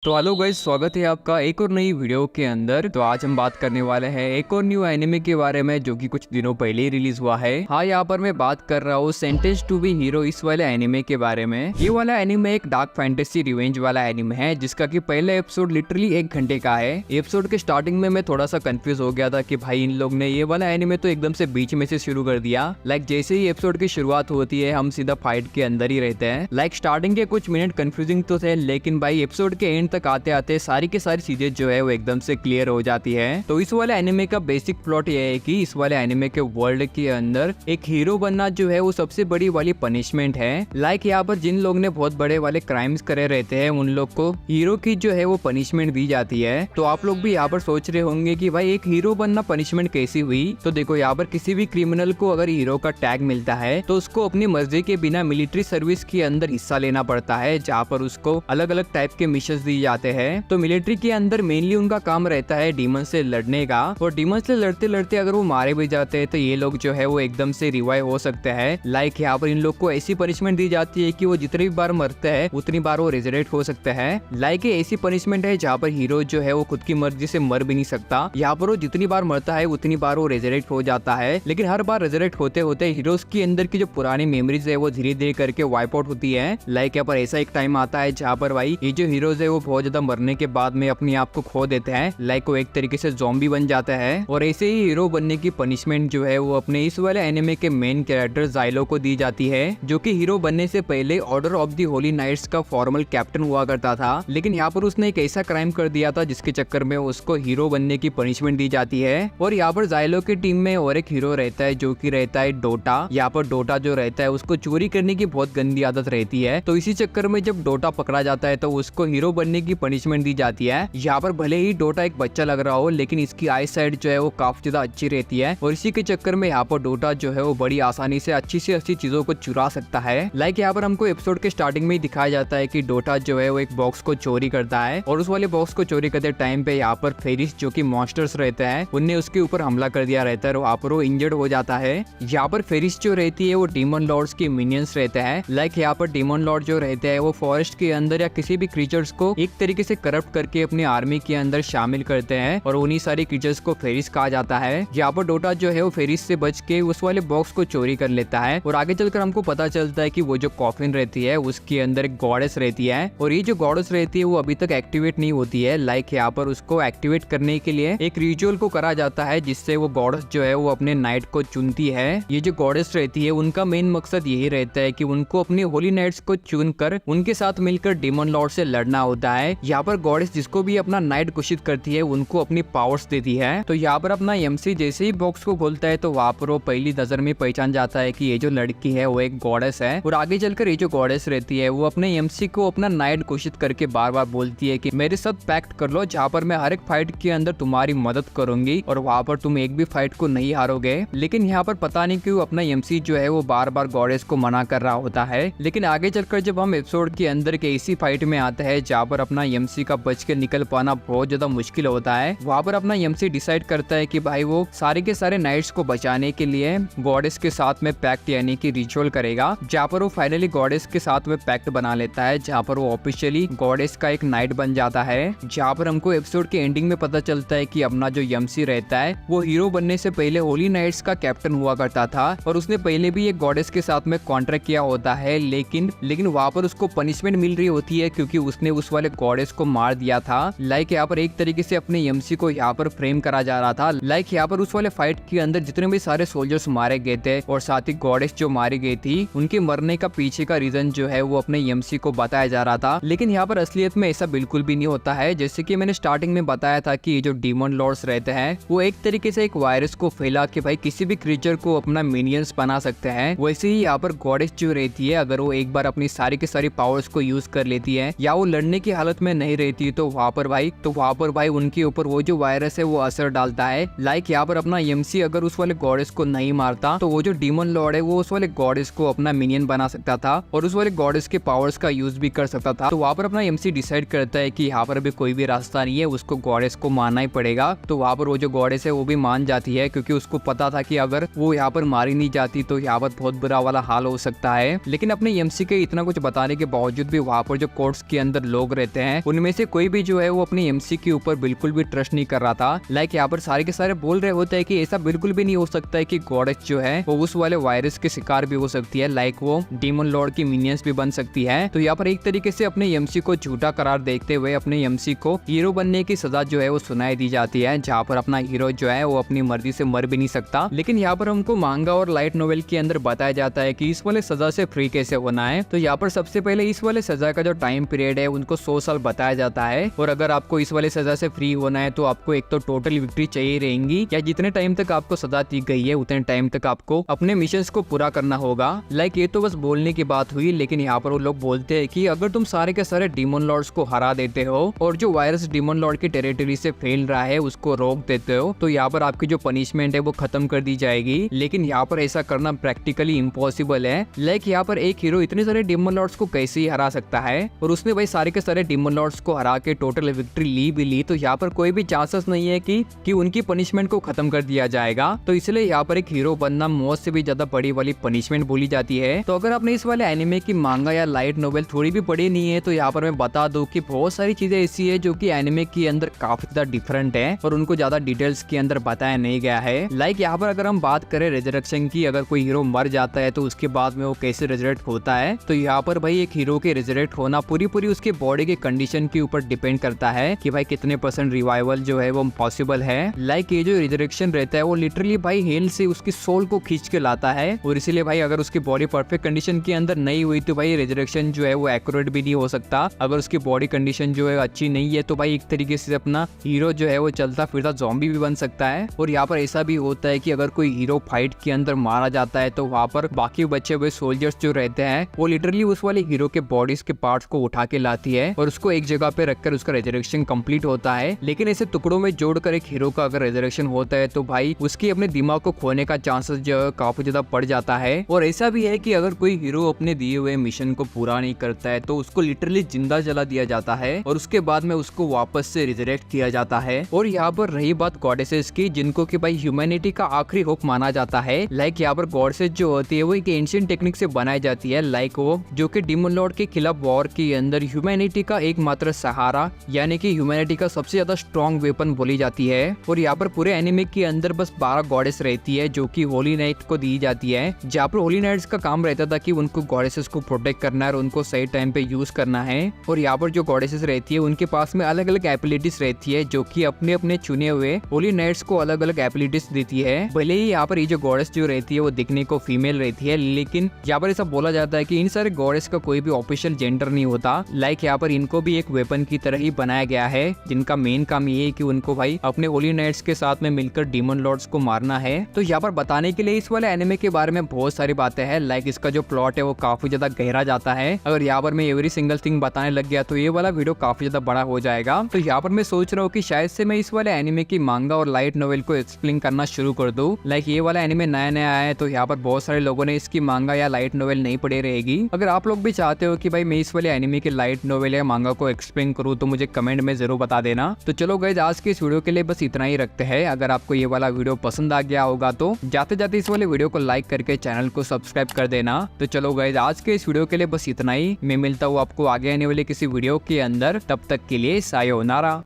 तो hello guys, स्वागत है आपका एक और नई वीडियो के अंदर। तो आज हम बात करने वाले हैं एक और न्यू एनिमे के बारे में जो कि कुछ दिनों पहले ही रिलीज हुआ है। हाँ, यहाँ पर मैं बात कर रहा हूँ सेंटेंस टू बी हीरो इस वाले एनिमे के बारे में। ये वाला एनिमे एक डार्क फैंटेसी रिवेंज वाला एनिमे है जिसका कि पहला एपिसोड लिटरली 1 घंटे का है। एपिसोड के स्टार्टिंग में मैं थोड़ा सा कंफ्यूज हो गया था कि भाई इन लोग ने ये वाला एनिमे तो एकदम से बीच में से शुरू कर दिया। जैसे ही एपिसोड की शुरुआत होती है हम सीधा फाइट के अंदर ही रहते हैं। स्टार्टिंग के कुछ मिनट कंफ्यूजिंग तो थे, लेकिन भाई एपिसोड के एंड तक आते आते सारी की सारी चीजें जो है वो एकदम से क्लियर हो जाती है। तो इस वाले एनिमे का बेसिक प्लॉट ये है कि इस वाले एनिमे के वर्ल्ड के अंदर एक हीरो बनना जो है वो सबसे बड़ी वाली पनिशमेंट है। यहाँ पर जिन लोग ने बहुत बड़े वाले क्राइम्स करे रहते हैं उन लोग को हीरो की जो है वो पनिशमेंट दी जाती है। तो आप लोग भी यहाँ पर सोच रहे होंगे कि भाई एक हीरो बनना पनिशमेंट कैसी हुई। तो देखो, यहाँ पर किसी भी क्रिमिनल को अगर हीरो का टैग मिलता है तो उसको अपनी मर्जी के बिना मिलिट्री सर्विस के अंदर हिस्सा लेना पड़ता है, जहाँ पर उसको अलग अलग टाइप के मिशंस दिए जाते हैं। तो मिलिट्री के अंदर मेनली उनका काम रहता है डीमन से लड़ने का, और डीमन से लड़ते लड़ते अगर वो मारे भी जाते हैं तो ये लोग जो है वो एकदम से रिवाइव हो सकते हैं। यहाँ पर इन लोग को ऐसी पनिशमेंट दी जाती है कि वो जितनी बार मरते हैं उतनी बार वो रेजरेक्ट हो सकते हैं। ऐसी पनिशमेंट है जहाँ पर हीरो जो है वो खुद की मर्जी से मर भी नहीं सकता। यहाँ पर वो जितनी बार मरता है उतनी बार वो रेजरेक्ट हो जाता है, लेकिन हर बार रेजरेक्ट होते होते हीरोज के अंदर की जो पुरानी मेमोरीज है वो धीरे धीरे करके वाइप आउट होती है। यहाँ पर ऐसा एक टाइम आता है जहाँ पर भाई ये जो हीरोज है वो बहुत ज्यादा मरने के बाद में अपने आप को खो देते हैं। वो एक तरीके से ज़ॉम्बी बन जाता है, और ऐसे ही हीरो बनने की पनिशमेंट जो है वो अपने इस वाले एनिमे के मेन कैरेक्टर ज़ाइलो को दी जाती है, जो कि हीरो बनने से पहले order of the holy knights का फॉर्मल कैप्टन हुआ करता था। लेकिन यहाँ पर उसने एक ऐसा क्राइम कर दिया था जिसके चक्कर में उसको हीरो बनने की पनिशमेंट दी जाती है। और यहाँ पर ज़ाइलो की टीम में और एक हीरो रहता है जो कि रहता है डोटा। यहाँ पर डोटा जो रहता है उसको चोरी करने की बहुत गंदी आदत रहती है। तो इसी चक्कर में जब डोटा पकड़ा जाता है तो उसको हीरो बनने की पनिशमेंट दी जाती है। यहाँ पर भले ही डोटा एक बच्चा लग रहा हो, लेकिन इसकी आई साइड जो है वो काफी ज्यादा अच्छी रहती है, और इसी के चक्कर में यहाँ पर डोटा जो है वो बड़ी आसानी से अच्छी से अच्छी चीजों को चुरा सकता है। यहाँ पर हमको एपिसोड के स्टार्टिंग में ही दिखाया जाता है कि डोटा जो है वो एक बॉक्स को चोरी करता है, और उस वाले बॉक्स को चोरी करते टाइम पे यहाँ पर फेरिस जो कि मॉन्स्टर्स रहते हैं उनने उसके ऊपर हमला कर दिया रहता है, और वहाँ पर वो इंजर्ड हो जाता है। यहाँ पर फेरिस जो रहती है वो डीमन लॉर्ड्स के मिनियंस रहते हैं। यहाँ पर डीमन लॉर्ड जो रहते हैं वो फॉरेस्ट के अंदर या किसी भी क्रीचर्स को एक तरीके से करप्ट करके अपनी आर्मी के अंदर शामिल करते हैं, और उन्हीं सारी क्रीचर्स को फेरिस कहा जाता है। यहाँ पर डोटा जो है वो फेरिस से बच के उस वाले बॉक्स को चोरी कर लेता है, और आगे चलकर हमको पता चलता है कि वो जो कॉफिन रहती है उसके अंदर एक गॉडेस रहती है, और ये जो गॉडेस रहती है वो अभी तक एक्टिवेट नहीं होती है। यहाँ पर उसको एक्टिवेट करने के लिए एक रिचुअल को करा जाता है, जिससे वो गॉडेस जो है वो अपने नाइट को चुनती है। ये जो गॉडेस रहती है उनका मेन मकसद यही रहता है कि उनको अपनी होली नाइट्स को चुन कर उनके साथ मिलकर डीमन लॉर्ड से लड़ना होता है। यहाँ पर गॉडेस जिसको भी अपना नाइट घोषित करती है उनको अपनी पावर्स देती है। तो यहाँ पर अपना एमसी जैसे ही बॉक्स को खोलता है तो वहाँ पर वो पहली नजर में पहचान जाता है कि ये जो लड़की है वो एक गॉडेस है, और आगे चलकर ये जो गॉडेस रहती है वो अपने एमसी को अपना नाइट घोषित करके बार बार बोलती है कि मेरे साथ पैक्ट कर लो, जहाँ पर मैं हर एक फाइट के अंदर तुम्हारी मदद करूंगी और वहाँ पर तुम एक भी फाइट को नहीं हारोगे। लेकिन यहाँ पर पता नहीं क्यों अपना एमसी जो है वो बार बार गॉडेस को मना कर रहा होता है। लेकिन आगे चलकर जब हम एपिसोड के अंदर के इसी फाइट में आते हैं जहाँ पर अपना एमसी का बच के निकल पाना बहुत ज्यादा मुश्किल होता है, वहाँ पर अपना एमसी डिसाइड करता है कि भाई वो सारे के सारे नाइट्स को बचाने के लिए गॉडेस के साथ में पैक्ट यानी कि रिचुअल करेगा, जहाँ पर वो फाइनली गॉडेस के साथ में पैक्ट बना लेता है, जहाँ पर वो ऑफिशियली गॉडेस का एक नाइट बन जाता है। जहाँ पर हमको एपिसोड के एंडिंग में पता चलता है कि अपना जो एमसी रहता है वो हीरो बनने से पहले होली नाइट्स का कैप्टन हुआ करता था, और उसने पहले भी एक गॉडेस के साथ में कॉन्ट्रैक्ट किया होता है। लेकिन वहाँ पर उसको पनिशमेंट मिल रही होती है क्योंकि उसने उस वाले गॉडेस को मार दिया था। यहाँ पर एक तरीके से अपने एमसी को यहाँ पर फ्रेम करा जा रहा था। यहाँ पर उस वाले फाइट के अंदर जितने भी सारे सोल्जर्स मारे गए थे और साथ ही गॉडेस जो मारी गई थी उनके मरने का पीछे का रीजन जो है वो अपने एमसी को बताया जा रहा था। लेकिन यहाँ पर असलियत में ऐसा बिल्कुल भी नहीं होता है। जैसे कि मैंने स्टार्टिंग में बताया था कि ये जो डीमन लॉर्ड्स रहते हैं वो एक तरीके से एक वायरस को फैला के भाई किसी भी क्रीचर को अपना मिनियंस बना सकते हैं। वैसे ही यहाँ पर गॉडेस जो रहती है अगर वो एक बार अपनी सारी की सारी पावर्स को यूज कर लेती है या वो लड़ने की हालत में नहीं रहती तो वहाँ पर भाई उनके ऊपर वो जो वायरस है वो असर डालता है। यहाँ पर अपना एमसी अगर उस वाले गॉडेस को नहीं मारता तो वो जो डीमन लॉर्ड है वो उस वाले गॉडेस को अपना मिनियन बना सकता था और उस वाले गॉडेस के पावर्स का यूज भी कर सकता था। तो वहाँ पर अपना एमसी डिसाइड करता है कि यहाँ पर अभी कोई भी रास्ता नहीं है, उसको गॉडेस को मारना ही पड़ेगा। तो वहाँ पर वो जो गॉडेस है वो भी मान जाती है क्योंकि उसको पता था कि अगर वो यहाँ पर मारी नहीं जाती तो यहाँ पर बहुत बुरा वाला हाल हो सकता है। लेकिन अपने एमसी के इतना कुछ बताने के बावजूद भी वहाँ पर जो कोर्ट्स के अंदर लोग रहते रहते हैं उनमें से कोई भी जो है वो अपनी एमसी के ऊपर बिल्कुल भी ट्रस्ट नहीं कर रहा था। लाइक यहाँ पर सारे के सारे बोल रहे होते हैं कि ऐसा बिल्कुल भी नहीं हो सकता है कि गॉडेस जो है वो उस वाले वायरस के शिकार भी हो सकती है, लाइक वो डीमन लॉर्ड की मिनियंस भी बन सकती है। तो यहाँ पर एक तरीके से अपने एमसी को झूठा करार देखते हुए अपने एमसी को हीरो बनने की सजा जो है वो सुनाई दी जाती है, जहाँ पर अपना हीरो जो है वो अपनी मर्जी से मर भी नहीं सकता। लेकिन यहाँ पर हमको मांगा और लाइट नोवेल के अंदर बताया जाता है कि इस वाले सजा से फ्री कैसे होना है। तो यहाँ पर सबसे पहले इस वाले सजा का जो टाइम पीरियड है उनको 100 साल बताया जाता है, और अगर आपको इस वाले सजा से फ्री होना है तो आपको एक तो टोटल विक्ट्री चाहिए रहेंगी, या जितने टाइम तक आपको सजा दी गई है उतने टाइम तक आपको अपने मिशंस को पूरा करना होगा। लाइक ये तो बस बोलने की बात हुई, लेकिन यहाँ पर वो लोग बोलते हैं कि अगर तुम सारे के सारे डीमन लॉर्ड्स को हरा देते हो और जो वायरस डीमन लॉर्ड की टेरिटरी से फैल रहा है उसको रोक देते हो तो यहाँ पर आपकी जो पनिशमेंट है वो खत्म कर दी जाएगी। लेकिन यहाँ पर ऐसा करना प्रैक्टिकली इम्पॉसिबल है। लाइक यहाँ पर एक हीरो इतने सारे डीमन लॉर्ड्स को कैसे ही हरा सकता है, और उसने भाई सारे के सारे डीमन लॉर्ड्स को हरा के टोटल विक्ट्री ली भी ली, तो यहाँ पर कोई भी चांसेस नहीं है कि उनकी पनिशमेंट को खत्म कर दिया जाएगा। तो इसलिए यहाँ पर एक हीरो बनना मौत से भी ज्यादा बड़ी वाली पनिशमेंट बोली जाती है। तो अगर आपने इस वाले एनिमे की मांगा या लाइट नोवेल थोड़ी भी पढ़ी नहीं है तो यहाँ पर मैं बता दूं कि बहुत सारी चीजें ऐसी है जो कि एनिमे के अंदर काफी ज्यादा डिफरेंट है और उनको ज्यादा डिटेल्स के अंदर बताया नहीं गया है। लाइक यहाँ पर अगर हम बात करें रिजरेक्शन की, अगर कोई हीरो मर जाता है तो उसके बाद में वो कैसे रिजरेक्ट होता है, तो यहाँ पर भाई एक हीरो के रिजरेक्ट होना पूरी उसके बॉडी के कंडीशन के ऊपर डिपेंड करता है कि भाई कितने % रिवाइवल जो है वो पॉसिबल है। लाइक ये जो रिजरेक्शन रहता है वो लिटरली भाई हेल से उसकी सोल को खींच के लाता है, और इसीलिए भाई अगर उसकी बॉडी परफेक्ट कंडीशन के अंदर नहीं हुई तो भाई रिजरेक्शन जो है वो एक्यूरेट भी नहीं हो सकता। अगर उसकी बॉडी कंडीशन जो है अच्छी नहीं है तो भाई एक तरीके से अपना हीरो जो है वो चलता फिरता ज़ॉम्बी भी बन सकता है। और यहाँ पर ऐसा भी होता है कि अगर कोई हीरो फाइट के अंदर मारा जाता है तो वहाँ पर बाकी बचे हुए सोल्जर्स जो रहते हैं वो लिटरली उस वाले हीरो के बॉडीज के पार्ट्स को उठा के लाती है और उसको एक जगह पे रखकर उसका रिजरेक्शन कंप्लीट होता है। लेकिन ऐसे टुकड़ों में जोड़कर एक हीरो का अगर रिजरेक्शन होता है तो भाई उसकी अपने दिमाग को खोने का चांसेस जो है काफी ज्यादा बढ़ जाता है। और ऐसा भी है कि अगर कोई हीरो अपने दिए हुए मिशन को पूरा नहीं करता है तो उसको लिटरली जिंदा जला दिया जाता है और उसके बाद में उसको वापस से रिजरेक्ट किया जाता है। और यहाँ पर रही बात गॉडेसेस की, जिनको कि भाई ह्यूमैनिटी का आखिरी होप माना जाता है। लाइक यहाँ पर गॉडेसेस जो होती है वो एक एंशिएंट टेक्निक से बनाई जाती है, लाइक वो जो कि डीमन लॉर्ड के खिलाफ वॉर के अंदर ह्यूमैनिटी का एकमात्र सहारा यानी कि ह्यूमैनिटी का सबसे ज्यादा स्ट्रॉन्ग वेपन बोली जाती है। और यहाँ पर पूरे एनिमे के अंदर बस 12 गॉडेस रहती है जो कि होली नाइट को दी जाती है, जहाँ पर होली नाइट्स का काम रहता था कि उनको गॉडेसेस को प्रोटेक्ट करना है और उनको सही टाइम पे यूज करना है। और यहाँ पर जो गॉडेसेस रहती है उनके पास में अलग अलग एबिलिटीज रहती है जो कि अपने अपने चुने हुए होली नाइट्स को अलग अलग एबिलिटीज देती है। भले ही यहाँ पर ये जो गॉडेस जो रहती है वो दिखने को फीमेल रहती है, लेकिन यहाँ पर ऐसा बोला जाता है कि इन सारे गॉडेस का कोई भी ऑफिशियल जेंडर नहीं होता। लाइक यहाँ पर इनको भी एक वेपन की तरह ही बनाया गया है, जिनका मेन काम ये है कि उनको भाई अपने होली नाइट्स के साथ में मिलकर डीमन लॉर्ड्स को मारना है। तो यहाँ पर बताने के लिए इस वाले एनिमे के बारे में बहुत सारी बातें हैं। लाइक इसका जो प्लॉट है वो काफी ज्यादा गहरा जाता है। अगर यहाँ पर मैं एवरी सिंगल थिंग बताने लग गया तो ये वाला वीडियो काफी ज्यादा बड़ा हो जाएगा। तो यहाँ पर मैं सोच रहा हूँ कि शायद से मैं इस वाले एनिमे की मांगा और लाइट नोवेल को एक्सप्लेन करना शुरू कर दूं। लाइक ये वाला एनिमे नया नया आया है तो यहाँ पर बहुत सारे लोगों ने इसकी मांगा या लाइट नोवेल नहीं पढ़ी रहेगी। अगर आप लोग भी चाहते हो कि भाई मैं इस वाले एनिमे की लाइट नोवेल या मांगा को एक्सप्लेन करूँ तो मुझे कमेंट में जरूर बता देना। तो चलो गाइस आज के इस वीडियो के लिए बस इतना ही रखते हैं। अगर आपको ये वाला वीडियो पसंद आ गया होगा तो जाते जाते इस वाले वीडियो को लाइक करके चैनल को सब्सक्राइब कर देना। तो चलो गाइस आज के इस वीडियो के लिए बस इतना ही। मैं मिलता हूँ आपको आगे आने वाले किसी वीडियो के अंदर, तब तक के लिए सायोनारा।